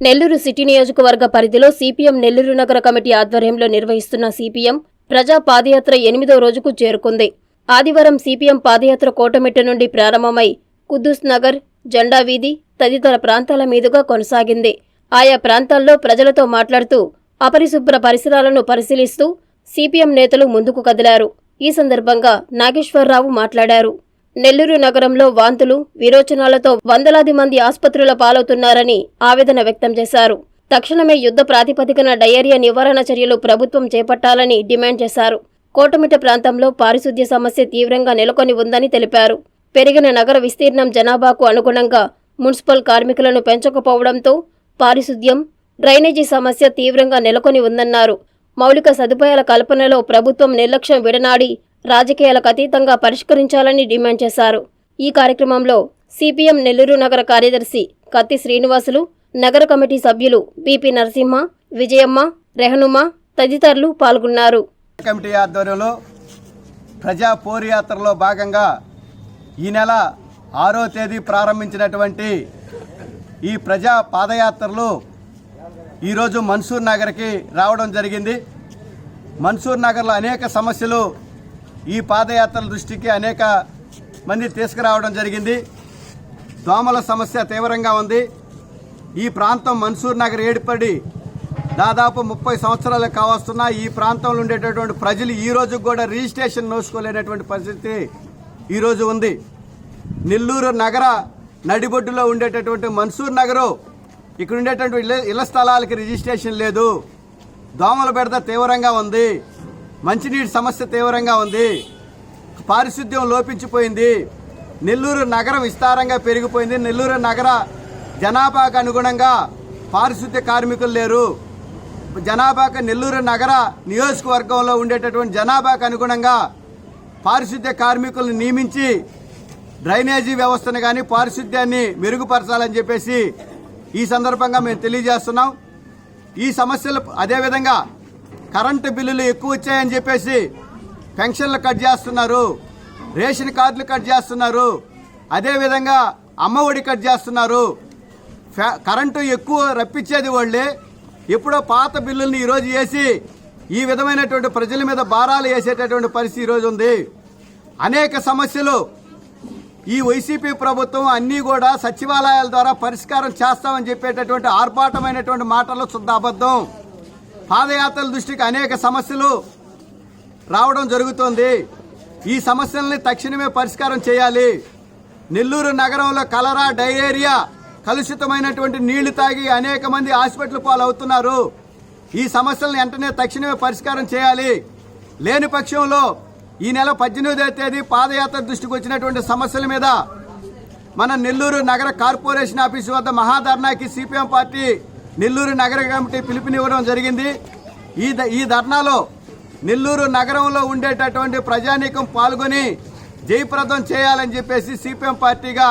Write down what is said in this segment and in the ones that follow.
Nellore city నియోజకవర్గ పరిధిలో CPM Nellore నగర కమిటీ ఆధ్వర్యంలో నిర్వహిస్తున్న సిపిఎం ప్రజా పాదయాత్ర 8వ రోజుకు చేరుకుంది. ఆదివారం సిపిఎం పాదయాత్ర కోటమెట్ట నుండి ప్రారంభమై కుద్దూస్ నగర్, జెండా వీధి తదితర ప్రాంతాల మీదుగా కొనసాగింది. ఆయా ప్రాంతాల్లో ప్రజలతో మాట్లాడుతూ అపరిశుభ్ర పరిసరాలను పరిశీలిస్తూ సిపిఎం నేతలు ముందుకు కదిలారు. ఈ సందర్భంగా నాగేశ్వరరావు మాట్లాడారు. నెల్లూరు నగరంలో వాంతులు, విరోచనాలతో వందలాది మంది ఆసుపత్రుల పాలవుతున్నారని ఆవేదన వ్యక్తం చేశారు. తక్షణమే యుద్ధ ప్రాతిపదికన డయేరియా నివారణ చర్యలు ప్రభుత్వం చేపట్టాలని డిమాండ్ చేశారు. కోటమిట ప్రాంతంలో పారిశుద్ధ్య సమస్య తీవ్రంగా నెలకొని ఉందని తెలిపారు. పెరిగిన నగర విస్తీర్ణం జనాభాకు అనుగుణంగా మున్సిపల్ కార్మికులను పెంచకపోవడంతో పారిశుద్ధ్యం, డ్రైనేజీ సమస్య తీవ్రంగా నెలకొని ఉందన్నారు. మౌలిక సదుపాయాల కల్పనలో ప్రభుత్వం నిర్లక్ష్యం విడనాడి రాజకీయాలకు అతీతంగా పరిష్కరించాలని డిమాండ్ చేశారు. ఈ కార్యక్రమంలో సిపిఎం నెల్లూరు నగర కార్యదర్శి కత్తి శ్రీనివాసులు, నగర కమిటీ సభ్యులు బిపి నరసింహ, విజయమ్మ, రెహనుమా తదితరులు పాల్గొన్నారు. కమిటీ ఆధ్వర్యంలో ప్రజా పోరుయాత్రలో భాగంగా ఈ నెల 6వ తేదీ ప్రారంభించినటువంటి ఈ ప్రజా పాదయాత్రలు ఈరోజు మన్సూర్ నగర్కి రావడం జరిగింది. మన్సూర్ నగర్లో అనేక సమస్యలు ఈ పాదయాత్రల దృష్టికి అనేక మంది తీసుకురావడం జరిగింది. దోమల సమస్య తీవ్రంగా ఉంది. ఈ ప్రాంతం మన్సూర్ నగర్ ఏర్పడి దాదాపు 30 సంవత్సరాలు కావస్తున్నా ఈ ప్రాంతంలో ఉండేటటువంటి ప్రజలు ఈ రోజు కూడా రిజిస్ట్రేషన్ నోసుకోలేనటువంటి పరిస్థితి ఈరోజు ఉంది. నెల్లూరు నగర నడిబొడ్డులో ఉండేటటువంటి మన్సూర్ నగరు ఇక్కడ ఉండేటువంటి ఇళ్ల స్థలాలకి రిజిస్ట్రేషన్ లేదు. దోమల బెడద తీవ్రంగా ఉంది. మంచినీటి సమస్య తీవ్రంగా ఉంది. పారిశుద్ధ్యం లోపించిపోయింది. నెల్లూరు నగరం విస్తారంగా పెరిగిపోయింది. నెల్లూరు నగర జనాభాకు అనుగుణంగా పారిశుద్ధ్య కార్మికులు లేరు. జనాభాకు నెల్లూరు నగర నియోజకవర్గంలో ఉండేటటువంటి జనాభాకు అనుగుణంగా పారిశుద్ధ్య కార్మికులను నియమించి డ్రైనేజీ వ్యవస్థను కానీ పారిశుద్ధ్యాన్ని మెరుగుపరచాలని చెప్పేసి ఈ సందర్భంగా మేము తెలియజేస్తున్నాం. ఈ సమస్యలు అదేవిధంగా కరెంటు బిల్లులు ఎక్కువ వచ్చాయని చెప్పేసి పెన్షన్లు కట్ చేస్తున్నారు, రేషన్ కార్డులు కట్ చేస్తున్నారు, అదేవిధంగా అమ్మఒడి కట్ చేస్తున్నారు. కరెంటు ఎక్కువ రప్పించేది వాళ్ళే. ఎప్పుడో పాత బిల్లుల్ని ఈరోజు వేసి ఈ విధమైనటువంటి ప్రజల మీద భారాలు వేసేటటువంటి పరిస్థితి ఈరోజు ఉంది. అనేక సమస్యలు ఈ వైసీపీ ప్రభుత్వం అన్నీ కూడా సచివాలయాల ద్వారా పరిష్కారం చేస్తామని చెప్పేటటువంటి ఆర్భాటమైనటువంటి మాటలు శుద్ధ అబద్ధం. పాదయాత్రల దృష్టికి అనేక సమస్యలు రావడం జరుగుతోంది. ఈ సమస్యల్ని తక్షణమే పరిష్కారం చేయాలి. నెల్లూరు నగరంలో కలరా, డయేరియా, కలుషితమైనటువంటి నీళ్లు తాగి అనేక మంది హాస్పిటల్ పాలవుతున్నారు. ఈ సమస్యలను వెంటనే తక్షణమే పరిష్కారం చేయాలి. లేని పక్షంలో ఈ నెల 18వ తేదీ పాదయాత్ర దృష్టికి వచ్చినటువంటి సమస్యల మీద మన నెల్లూరు నగర కార్పొరేషన్ ఆఫీసు వద్ద మహాధర్నాకి సిపిఎం పార్టీ నెల్లూరు నగర కమిటీ పిలుపునివ్వడం జరిగింది. ఈ ధర్నాలో నెల్లూరు నగరంలో ఉండేటటువంటి ప్రజానీకం పాల్గొని జయప్రదం చేయాలని చెప్పేసి సిపిఎం పార్టీగా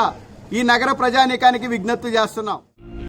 ఈ నగర ప్రజానీకానికి విజ్ఞప్తి చేస్తున్నాం.